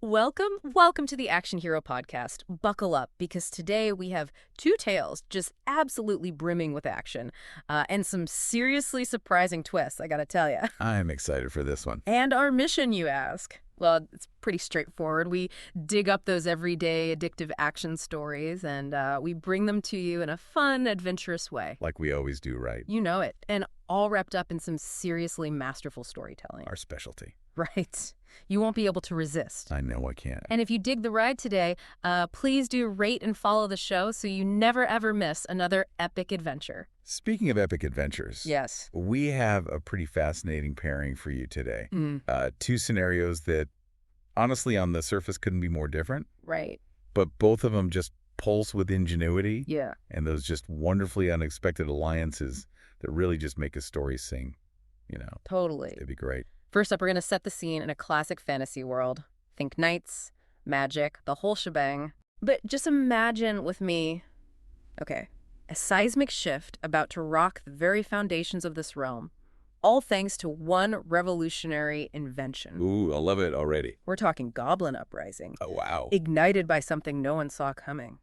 Welcome to the Action Hero podcast. Buckle up, because today we have two tales just absolutely brimming with action and some seriously surprising twists, I gotta tell you. I'm excited for this one. And our mission, you ask? Well, it's pretty straightforward. We dig up those everyday addictive action stories and we bring them to you in a fun, adventurous way. Like we always do, right? You know it. And all wrapped up in some seriously masterful storytelling. Our specialty. Right. You won't be able to resist. I know I can't. And if you dig the ride today, please do rate and follow the show so you never ever miss another epic adventure. Speaking of epic adventures, Yes. we have a pretty fascinating pairing for you today. Mm, Two scenarios that, honestly, on the surface couldn't be more different, right. but both of them just pulse with ingenuity Yeah. and those just wonderfully unexpected alliances that really just make a story sing. You know, Totally. it'd be great. First up, we're going to set the scene in a classic fantasy world. Think knights, magic, the whole shebang. But just imagine with me, okay, a seismic shift about to rock the very foundations of this realm, all thanks to one revolutionary invention. Ooh, I love it already. We're talking Goblin Uprising, Oh, wow. ignited by something no one saw coming.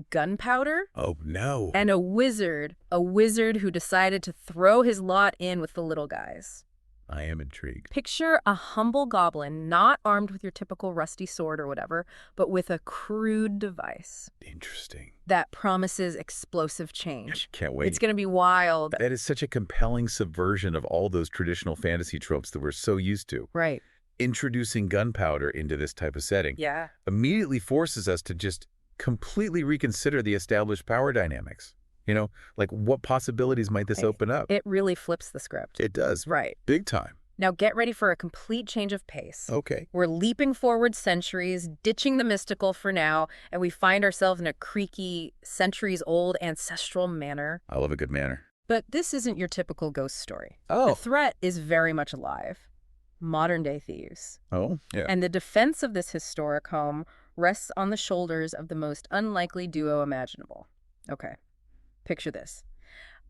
Gunpowder? Oh, no. And a wizard who decided to throw his lot in with the little guys. I am intrigued. Picture a humble goblin, not armed with your typical rusty sword or whatever, but with a crude device Interesting. that promises explosive change. Can't wait. It's going to be wild. That is such a compelling subversion of all those traditional fantasy tropes that we're so used to. Right. Introducing gunpowder into this type of setting Yeah. immediately forces us to just completely reconsider the established power dynamics. You know, like what possibilities might this open up? It really flips the script. It does. Right. Big time. Now get ready for a complete change of pace. Okay. We're leaping forward centuries, ditching the mystical for now, and we find ourselves in a creaky, centuries-old ancestral manor. I love a good manner. But this isn't your typical ghost story. The Oh. threat is very much alive. Modern-day thieves. Oh, yeah. And the defense of this historic home rests on the shoulders of the most unlikely duo imaginable. Okay, picture this.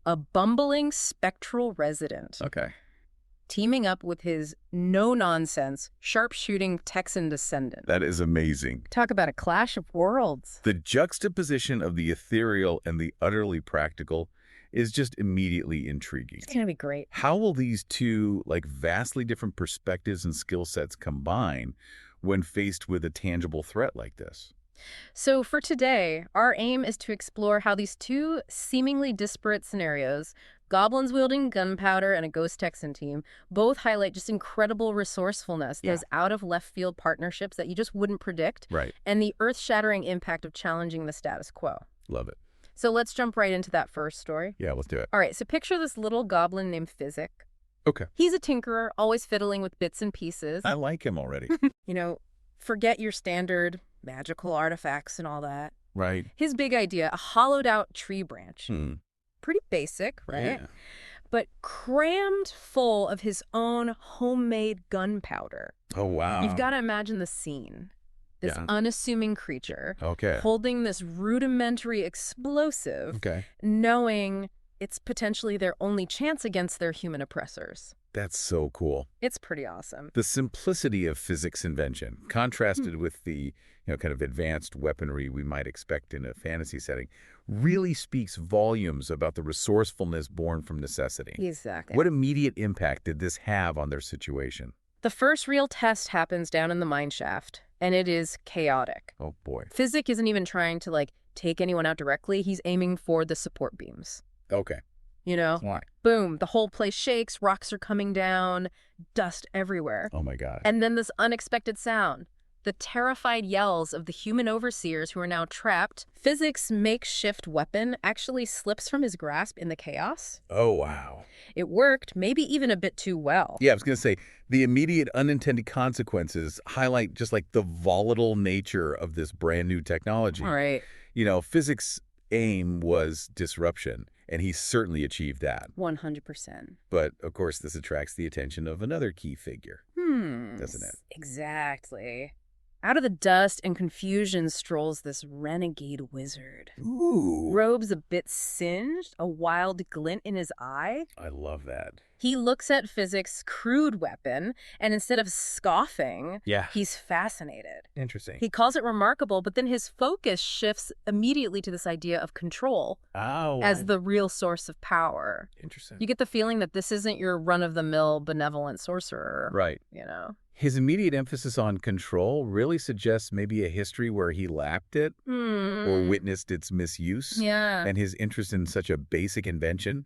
A bumbling spectral resident Okay. teaming up with his no-nonsense, sharpshooting Texan descendant. That is amazing. Talk about a clash of worlds. The juxtaposition of the ethereal and the utterly practical is just immediately intriguing. It's going to be great. How will these two, like, vastly different perspectives and skill sets combine when faced with a tangible threat like this? So for today, our aim is to explore how these two seemingly disparate scenarios, goblins wielding gunpowder and a ghost Texan team, both highlight just incredible resourcefulness, Yeah. those out-of-left-field partnerships that you just wouldn't predict, Right. and the earth-shattering impact of challenging the status quo. Love it. So let's jump right into that first story. Yeah, let's do it. All right, so picture this little goblin named Fizzik. Okay. He's a tinkerer, always fiddling with bits and pieces. I like him already. You know, forget your standard magical artifacts and all that. Right. His big idea, a hollowed-out tree branch. Hmm. Pretty basic, right? Yeah. But crammed full of his own homemade gunpowder. Oh, wow. You've got to imagine the scene. This Yeah. unassuming creature Okay. holding this rudimentary explosive, Okay. knowing it's potentially their only chance against their human oppressors. That's so cool. It's pretty awesome. The simplicity of Fizzik's invention, contrasted with the kind of advanced weaponry we might expect in a fantasy setting, really speaks volumes about the resourcefulness born from necessity. Exactly. What immediate impact did this have on their situation? The first real test happens down in the mine shaft, and it is chaotic. Oh, boy. Fizzik isn't even trying to, take anyone out directly. He's aiming for the support beams. Okay. You know? Why? Boom, the whole place shakes, rocks are coming down, dust everywhere. Oh, my God. And then this unexpected sound. The terrified yells of the human overseers who are now trapped. Fizzik's makeshift weapon actually slips from his grasp in the chaos. Oh, wow. It worked, maybe even a bit too well. Yeah, I was going to say, the immediate unintended consequences highlight just like the volatile nature of this brand new technology. All right. Fizzik's aim was disruption, and he certainly achieved that. 100%. But, of course, this attracts the attention of another key figure, doesn't it? Exactly. Out of the dust and confusion strolls this renegade wizard. Ooh. Robes a bit singed, a wild glint in his eye. I love that. He looks at Fizzik's crude weapon, and instead of scoffing, Yeah. he's fascinated. Interesting. He calls it remarkable, but then his focus shifts immediately to this idea of control as the real source of power. Interesting. You get the feeling that this isn't your run-of-the-mill benevolent sorcerer. Right. You know? His immediate emphasis on control really suggests maybe a history where he lacked it or witnessed its misuse. Yeah. And his interest in such a basic invention,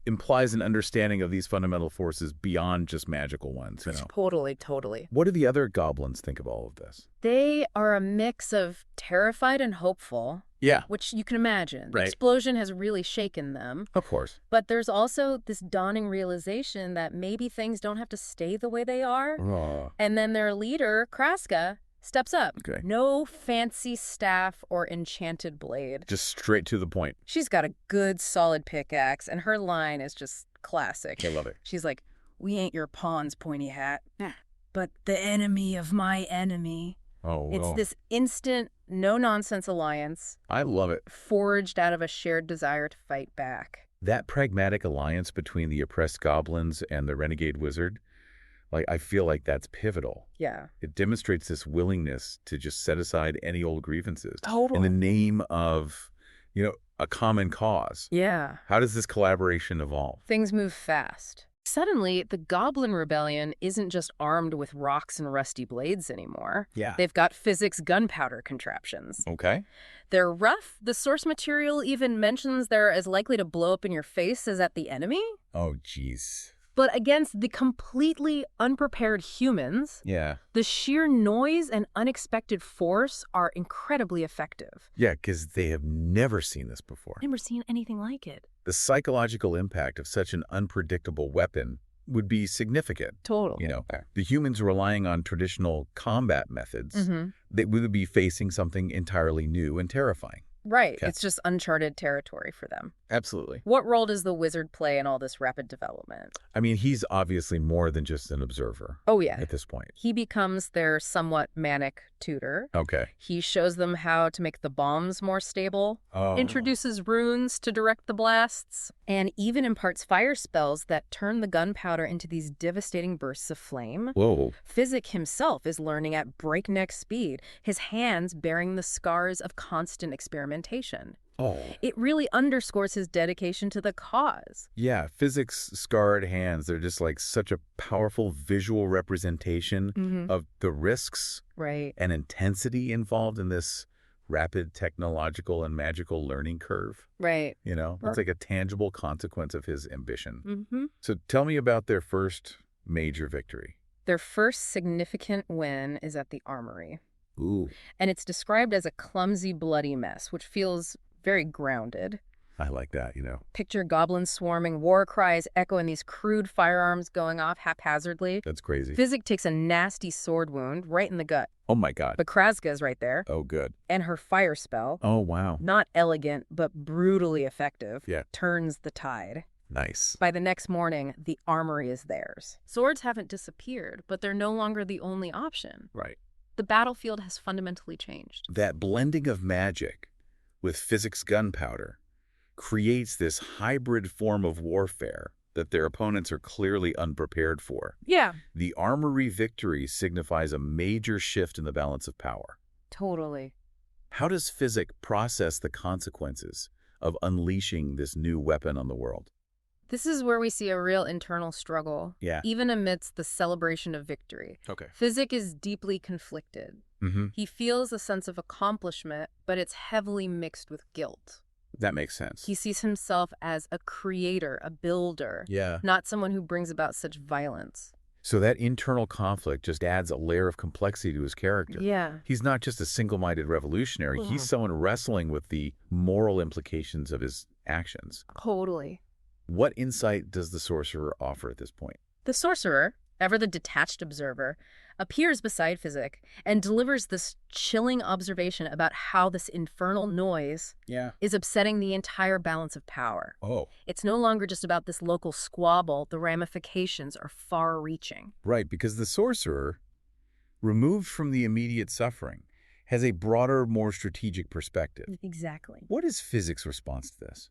implies an understanding of these fundamental forces beyond just magical ones. Totally. What do the other goblins think of all of this? They are a mix of terrified and hopeful. Yeah. Which you can imagine. The Right. explosion has really shaken them. Of course. But there's also this dawning realization that maybe things don't have to stay the way they are. Oh. And then their leader, Kraska, steps up. Okay. No fancy staff or enchanted blade. Just straight to the point. She's got a good, solid pickaxe, and her line is just classic. I love it. She's like, "We ain't your pawns, pointy hat, but the enemy of my enemy." Oh, It's this instant, no-nonsense alliance I love it. forged out of a shared desire to fight back. That pragmatic alliance between the oppressed goblins and the renegade wizard, I feel like that's pivotal. Yeah. It demonstrates this willingness to just set aside any old grievances Totally. in the name of, a common cause. Yeah. How does this collaboration evolve? Things move fast. Suddenly, the Goblin Rebellion isn't just armed with rocks and rusty blades anymore. Yeah. They've got Fizzik's gunpowder contraptions. Okay. They're rough. The source material even mentions they're as likely to blow up in your face as at the enemy. Oh, jeez. But against the completely unprepared humans, Yeah. the sheer noise and unexpected force are incredibly effective. Yeah, because they have never seen this before. Never seen anything like it. The psychological impact of such an unpredictable weapon would be significant. Totally. The humans relying on traditional combat methods, they would be facing something entirely new and terrifying. Right. Okay. It's just uncharted territory for them. Absolutely. What role does the wizard play in all this rapid development? I mean, he's obviously more than just an observer Oh, yeah. at this point. He becomes their somewhat manic tutor. Okay. He shows them how to make the bombs more stable, Oh. introduces runes to direct the blasts, and even imparts fire spells that turn the gunpowder into these devastating bursts of flame. Whoa. Fizzik himself is learning at breakneck speed, his hands bearing the scars of constant experimentation. Oh. It really underscores his dedication to the cause. Yeah, Fizzik's scarred hands, they're just such a powerful visual representation of the risks Right. and intensity involved in this rapid technological and magical learning curve. Right. It's like a tangible consequence of his ambition. Mm-hmm. So tell me about their first major victory. Their first significant win is at the armory. Ooh, And it's described as a clumsy, bloody mess, which feels very grounded. I like that, Picture goblins swarming, war cries echo, and these crude firearms going off haphazardly. That's crazy. Fizzik takes a nasty sword wound right in the gut. Oh my God. But Kraska's right there. Oh, good. And her fire spell, Oh, wow. not elegant, but brutally effective, Yeah. turns the tide. Nice. By the next morning, the armory is theirs. Swords haven't disappeared, but they're no longer the only option. Right. The battlefield has fundamentally changed. That blending of magic with Fizzik's gunpowder creates this hybrid form of warfare that their opponents are clearly unprepared for. Yeah. The armory victory signifies a major shift in the balance of power. Totally. How does Fizzik process the consequences of unleashing this new weapon on the world? This is where we see a real internal struggle, Yeah. even amidst the celebration of victory. Okay. Fizzik is deeply conflicted. Mm-hmm. He feels a sense of accomplishment, but it's heavily mixed with guilt. That makes sense. He sees himself as a creator, a builder, Yeah. not someone who brings about such violence. So that internal conflict just adds a layer of complexity to his character. Yeah. He's not just a single-minded revolutionary. He's someone wrestling with the moral implications of his actions. Totally. What insight does the sorcerer offer at this point? The sorcerer, ever the detached observer, appears beside Fizzik and delivers this chilling observation about how this infernal noise is upsetting the entire balance of power. Oh. It's no longer just about this local squabble. The ramifications are far-reaching. Right, because the sorcerer, removed from the immediate suffering, has a broader, more strategic perspective. Exactly. What is Fizzik's response to this?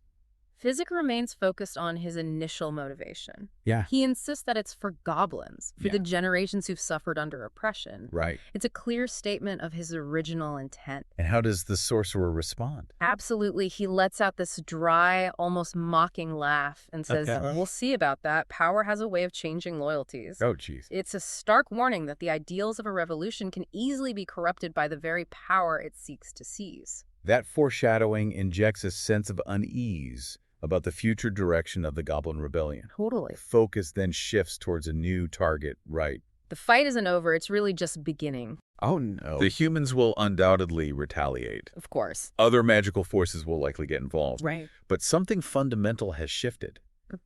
Fizzik remains focused on his initial motivation. Yeah. He insists that it's for goblins, for Yeah. the generations who've suffered under oppression. Right. It's a clear statement of his original intent. And how does the sorcerer respond? Absolutely. He lets out this dry, almost mocking laugh and says, we'll see about that. Power has a way of changing loyalties. Oh, geez. It's a stark warning that the ideals of a revolution can easily be corrupted by the very power it seeks to seize. That foreshadowing injects a sense of unease about the future direction of the Goblin Rebellion. Totally. Focus then shifts towards a new target, right? The fight isn't over. It's really just beginning. Oh, no. The humans will undoubtedly retaliate. Of course. Other magical forces will likely get involved. Right. But something fundamental has shifted.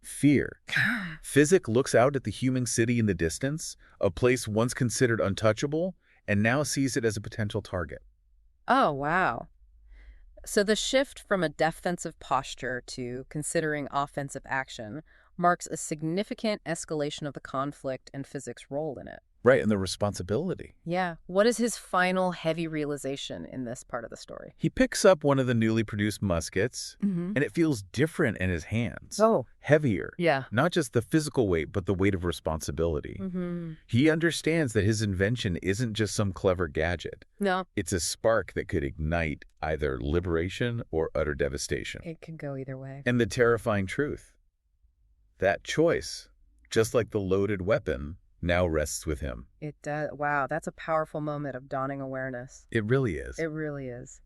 Fear. Fizzik looks out at the human city in the distance, a place once considered untouchable, and now sees it as a potential target. Oh, wow. So the shift from a defensive posture to considering offensive action marks a significant escalation of the conflict and Fizzik's role in it. Right, and the responsibility. Yeah. What is his final heavy realization in this part of the story? He picks up one of the newly produced muskets, and it feels different in his hands. Oh. Heavier. Yeah. Not just the physical weight, but the weight of responsibility. He understands that his invention isn't just some clever gadget. No. It's a spark that could ignite either liberation or utter devastation. It could go either way. And the terrifying truth, that choice, just like the loaded weapon, now rests with him. It does. Wow, that's a powerful moment of dawning awareness. It really is. It really is.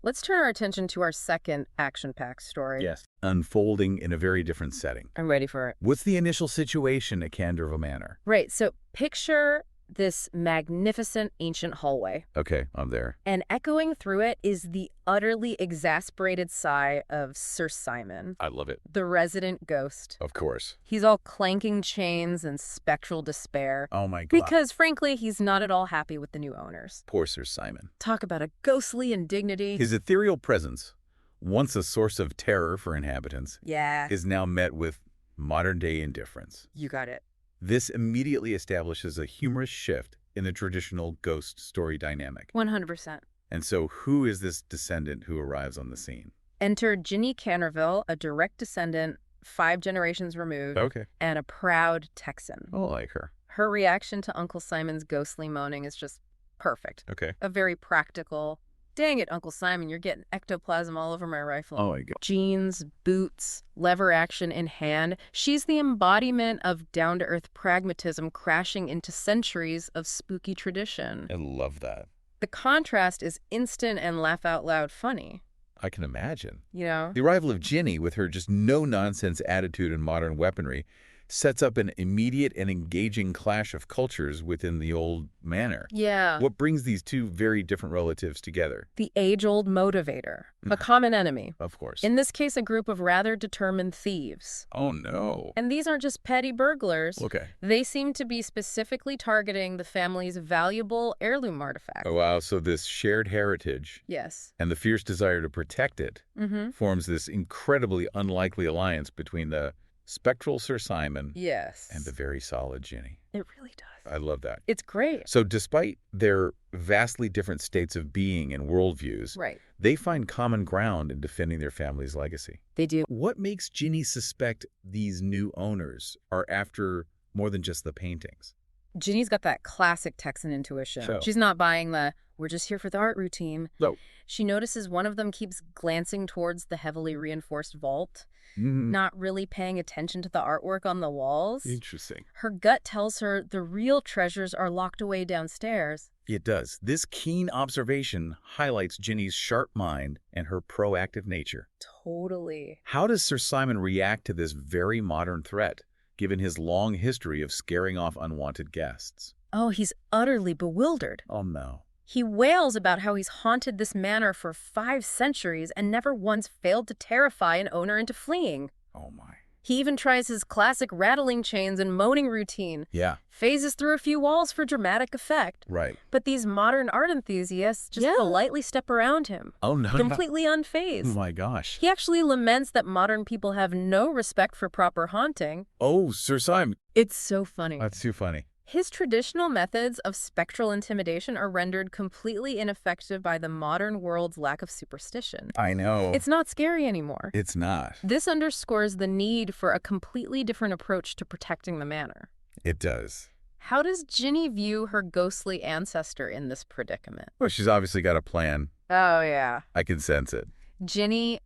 Let's turn our attention to our second action-packed story. Yes. Unfolding in a very different setting. I'm ready for it. What's the initial situation at Candorva Manor? Right, so picture this magnificent ancient hallway. Okay, I'm there. And echoing through it is the utterly exasperated sigh of Sir Simon, I love it. the resident ghost. Of course. He's all clanking chains and spectral despair. Oh my God. Because, frankly, he's not at all happy with the new owners. Poor Sir Simon. Talk about a ghostly indignity. His ethereal presence, once a source of terror for inhabitants, Yeah. is now met with modern-day indifference. You got it. This immediately establishes a humorous shift in the traditional ghost story dynamic. 100%. And so who is this descendant who arrives on the scene? Enter Ginny Canterville, a direct descendant, 5 generations removed, Okay. and a proud Texan. I like her. Her reaction to Uncle Simon's ghostly moaning is just perfect. Okay. A very practical, dang it, Uncle Simon, you're getting ectoplasm all over my rifle. Oh my God. Jeans, boots, lever action in hand. She's the embodiment of down-to-earth pragmatism crashing into centuries of spooky tradition. I love that. The contrast is instant and laugh-out-loud funny. I can imagine. You know? The arrival of Ginny, with her just no-nonsense attitude and modern weaponry, sets up an immediate and engaging clash of cultures within the old manor. Yeah. What brings these two very different relatives together? The age-old motivator. A common enemy. Of course. In this case, a group of rather determined thieves. Oh, no. And these aren't just petty burglars. Okay. They seem to be specifically targeting the family's valuable heirloom artifact. Oh, wow. So this shared heritage Yes. and the fierce desire to protect it Mm-hmm. forms this incredibly unlikely alliance between the spectral Sir Simon Yes. and the very solid Ginny. It really does. I love that. It's great. So despite their vastly different states of being and worldviews, Right. they find common ground in defending their family's legacy. They do. What makes Ginny suspect these new owners are after more than just the paintings? Ginny's got that classic Texan intuition. So- She's not buying the, we're just here for the art routine. No. She notices one of them keeps glancing towards the heavily reinforced vault, Mm, not really paying attention to the artwork on the walls. interesting. Her gut tells her the real treasures are locked away downstairs. It does. This keen observation highlights Ginny's sharp mind and her proactive nature. Totally. How does Sir Simon react to this very modern threat, given his long history of scaring off unwanted guests? Oh, he's utterly bewildered. Oh, no. He wails about how he's haunted this manor for 5 centuries and never once failed to terrify an owner into fleeing. Oh, my. He even tries his classic rattling chains and moaning routine, Yeah, phases through a few walls for dramatic effect. right. But these modern art enthusiasts just politely step around him, Oh, no. completely Oh, unfazed. my gosh. He actually laments that modern people have no respect for proper haunting. Oh, Sir Simon. It's so funny. That's too funny. His traditional methods of spectral intimidation are rendered completely ineffective by the modern world's lack of superstition. I know. It's not scary anymore. It's not. This underscores the need for a completely different approach to protecting the manor. It does. How does Ginny view her ghostly ancestor in this predicament? Well, she's obviously got a plan. Oh, yeah. I can sense it. Ginny,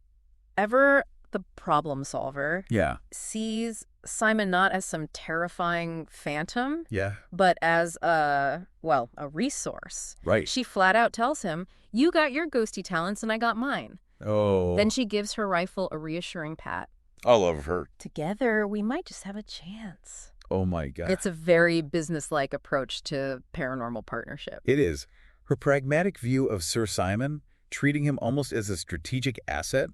ever the problem solver, Yeah. sees Simon not as some terrifying phantom, Yeah. but as a resource. Right. She flat out tells him, you got your ghosty talents and I got mine. Oh. Then she gives her rifle a reassuring pat. All over her. Together, we might just have a chance. Oh, my God. It's a very business-like approach to paranormal partnership. It is. Her pragmatic view of Sir Simon, treating him almost as a strategic asset,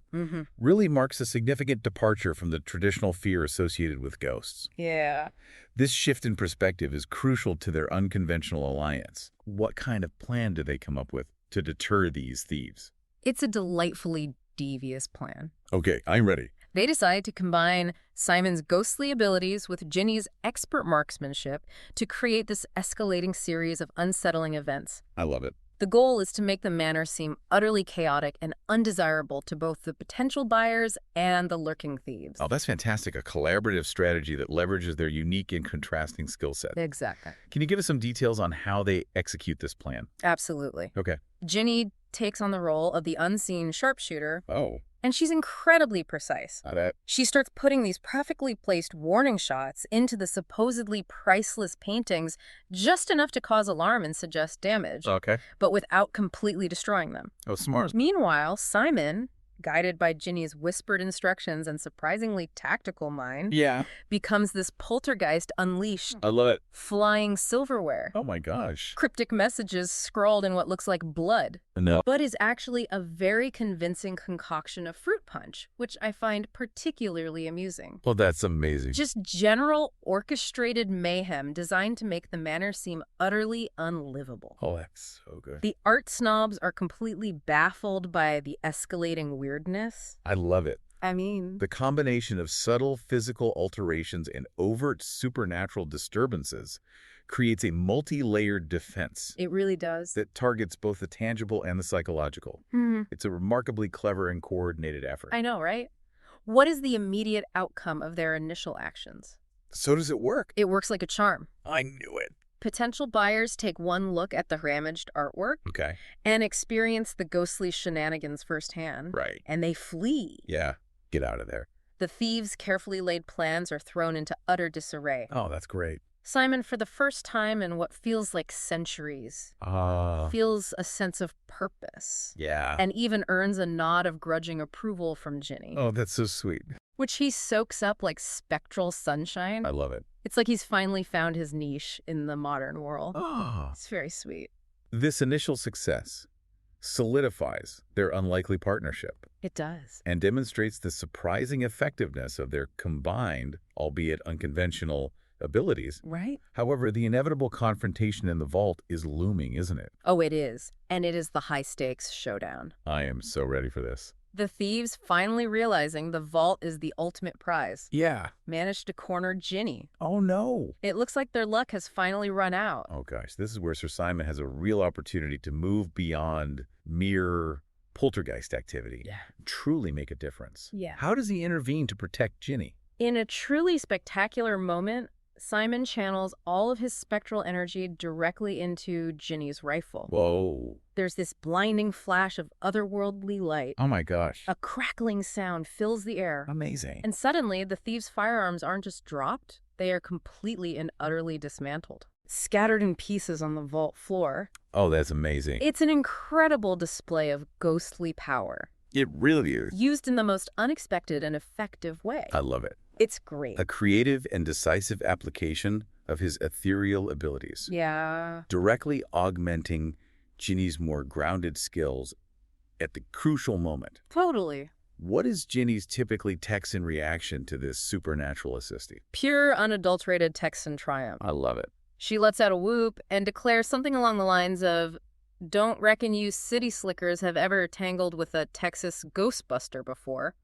really marks a significant departure from the traditional fear associated with ghosts. Yeah. This shift in perspective is crucial to their unconventional alliance. What kind of plan do they come up with to deter these thieves? It's a delightfully devious plan. Okay, I'm ready. They decide to combine Simon's ghostly abilities with Ginny's expert marksmanship to create this escalating series of unsettling events. I love it. The goal is to make the manor seem utterly chaotic and undesirable to both the potential buyers and the lurking thieves. Oh, that's fantastic. A collaborative strategy that leverages their unique and contrasting skill set. Exactly. Can you give us some details on how they execute this plan? Absolutely. Okay. Ginny takes on the role of the unseen sharpshooter, Oh. and she's incredibly precise. That. She starts putting these perfectly placed warning shots into the supposedly priceless paintings, just enough to cause alarm and suggest damage, Okay. but without completely destroying them. Oh, smart. Meanwhile, Simon, guided by Ginny's whispered instructions and surprisingly tactical mind, Yeah. becomes this poltergeist unleashed, I love it. flying silverware. Oh, my gosh. Cryptic messages scrawled in what looks like blood, No. but is actually a very convincing concoction of fruit punch, which I find particularly amusing. Well, that's amazing. Just general orchestrated mayhem designed to make the manor seem utterly unlivable. Oh, that's so good. The art snobs are completely baffled by the escalating weirdness. I love it. I mean, The combination of subtle physical alterations and overt supernatural disturbances creates a multi-layered defense it really does. that targets both the tangible and the psychological. It's a remarkably clever and coordinated effort. I know, right? What is the immediate outcome of their initial actions? So does it work? It works like a charm. I knew it. Potential buyers take one look at the damaged artwork Okay. and experience the ghostly shenanigans firsthand. Right. And they flee. Yeah. Get out of there. The thieves' carefully laid plans are thrown into utter disarray. Oh, that's great. Simon, for the first time in what feels like centuries, feels a sense of purpose. Yeah. And even earns a nod of grudging approval from Ginny, Oh, that's so sweet. which he soaks up like spectral sunshine. I love it. It's like he's finally found his niche in the modern world. Oh. It's very sweet. This initial success solidifies their unlikely partnership It does. and demonstrates the surprising effectiveness of their combined, albeit unconventional, abilities. Right? However, the inevitable confrontation in the vault is looming, isn't it? Oh, it is. And it is the high-stakes showdown. I am so ready for this. The thieves, finally realizing the vault is the ultimate prize, Yeah. managed to corner Ginny. Oh, no. It looks like their luck has finally run out. Oh, gosh. This is where Sir Simon has a real opportunity to move beyond mere poltergeist activity. Yeah. Truly make a difference. Yeah. How does he intervene to protect Ginny? In a truly spectacular moment, Simon channels all of his spectral energy directly into Ginny's rifle. Whoa. There's this blinding flash of otherworldly light. Oh, my gosh. A crackling sound fills the air. Amazing. And suddenly, the thieves' firearms aren't just dropped, they are completely and utterly dismantled, scattered in pieces on the vault floor. Oh, that's amazing. It's an incredible display of ghostly power, It really is. used in the most unexpected and effective way. I love it. It's great. A creative and decisive application of his ethereal abilities, Yeah. directly augmenting Ginny's more grounded skills at the crucial moment. Totally. What is Ginny's typically Texan reaction to this supernatural assisting? Pure, unadulterated Texan triumph. I love it. She lets out a whoop and declares something along the lines of, "Don't reckon you city slickers have ever tangled with a Texas ghostbuster before."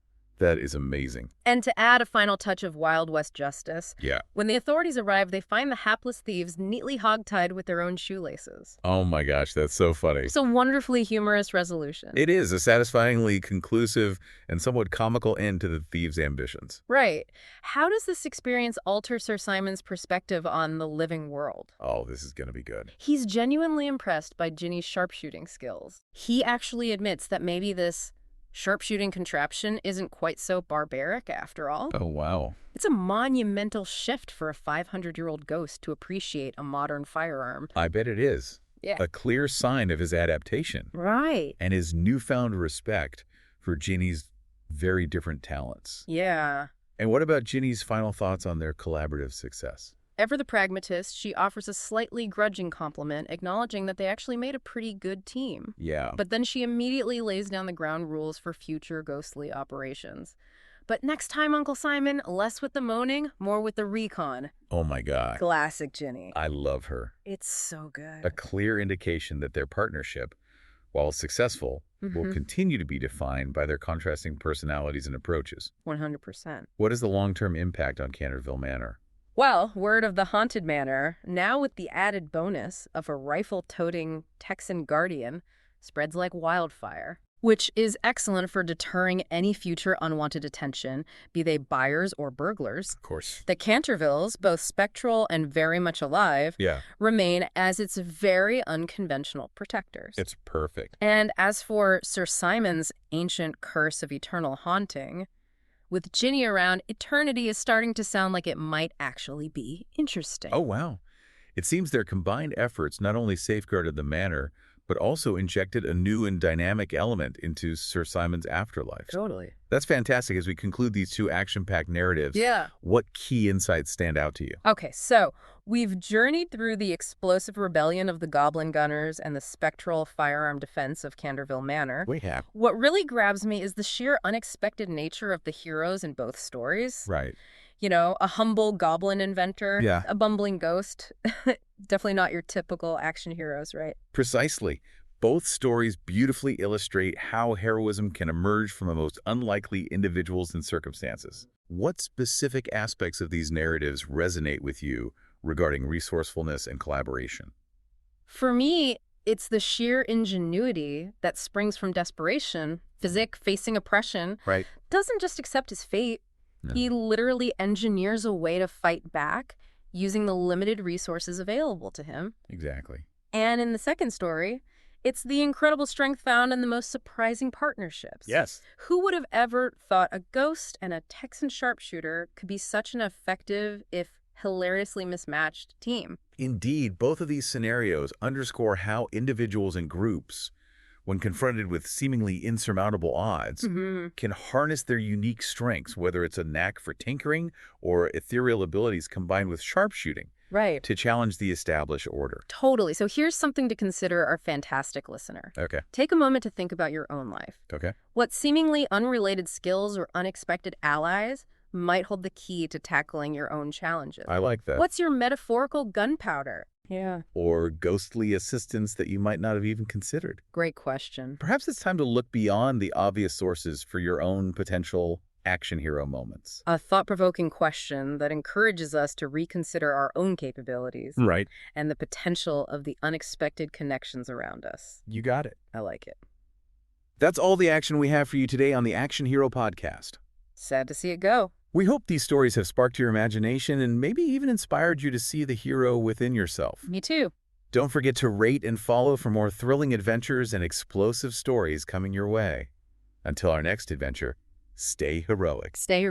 That is amazing. And to add a final touch of Wild West justice, Yeah. when the authorities arrive, they find the hapless thieves neatly hogtied with their own shoelaces. Oh my gosh, that's so funny. It's a wonderfully humorous resolution. It is a satisfyingly conclusive and somewhat comical end to the thieves' ambitions. Right. How does this experience alter Sir Simon's perspective on the living world? Oh, this is going to be good. He's genuinely impressed by Ginny's sharpshooting skills. He actually admits that maybe this sharpshooting contraption isn't quite so barbaric after all. Oh, wow. It's a monumental shift for a 500-year-old ghost to appreciate a modern firearm. I bet it is. Yeah. A clear sign of his adaptation. Right. And his newfound respect for Ginny's very different talents. Yeah. And what about Ginny's final thoughts on their collaborative success? Ever the pragmatist, she offers a slightly grudging compliment, acknowledging that they actually made a pretty good team. Yeah. But then she immediately lays down the ground rules for future ghostly operations. But next time, Uncle Simon, less with the moaning, more with the recon. Oh my God. Classic Ginny. I love her. It's so good. A clear indication that their partnership, while successful, will continue to be defined by their contrasting personalities and approaches. 100%. What is the long-term impact on Canterville Manor? Well, word of the haunted manor, now with the added bonus of a rifle-toting Texan guardian, spreads like wildfire, which is excellent for deterring any future unwanted attention, be they buyers or burglars. Of course. The Cantervilles, both spectral and very much alive, remain as its very unconventional protectors. It's perfect. And as for Sir Simon's ancient curse of eternal haunting, with Ginny around, eternity is starting to sound like it might actually be interesting. Oh, wow. It seems their combined efforts not only safeguarded the manor, but also injected a new and dynamic element into Sir Simon's afterlife. Totally. That's fantastic. As we conclude these two action-packed narratives, what key insights stand out to you? Okay, so we've journeyed through the explosive rebellion of the Goblin gunners and the spectral firearm defense of Canterville Manor. We have. What really grabs me is the sheer unexpected nature of the heroes in both stories. Right. You know, a humble goblin inventor, a bumbling ghost. Definitely not your typical action heroes, right? Precisely. Both stories beautifully illustrate how heroism can emerge from the most unlikely individuals and circumstances. What specific aspects of these narratives resonate with you regarding resourcefulness and collaboration? For me, it's the sheer ingenuity that springs from desperation. Fizzik, facing oppression, doesn't just accept his fate. No. He literally engineers a way to fight back using the limited resources available to him. Exactly. And in the second story, it's the incredible strength found in the most surprising partnerships. Yes. Who would have ever thought a ghost and a Texan sharpshooter could be such an effective, if hilariously mismatched, team? Indeed, both of these scenarios underscore how individuals and groups, when confronted with seemingly insurmountable odds, can harness their unique strengths, whether it's a knack for tinkering or ethereal abilities combined with sharpshooting, to challenge the established order. Totally. So here's something to consider, our fantastic listener. Okay. Take a moment to think about your own life. Okay. What seemingly unrelated skills or unexpected allies might hold the key to tackling your own challenges? I like that. What's your metaphorical gunpowder? Yeah. Or ghostly assistance that you might not have even considered? Great question. Perhaps it's time to look beyond the obvious sources for your own potential action hero moments. A thought-provoking question that encourages us to reconsider our own capabilities. Right. And the potential of the unexpected connections around us. You got it. I like it. That's all the action we have for you today on the Action Hero Podcast. Sad to see it go. We hope these stories have sparked your imagination and maybe even inspired you to see the hero within yourself. Me too. Don't forget to rate and follow for more thrilling adventures and explosive stories coming your way. Until our next adventure, stay heroic. Stay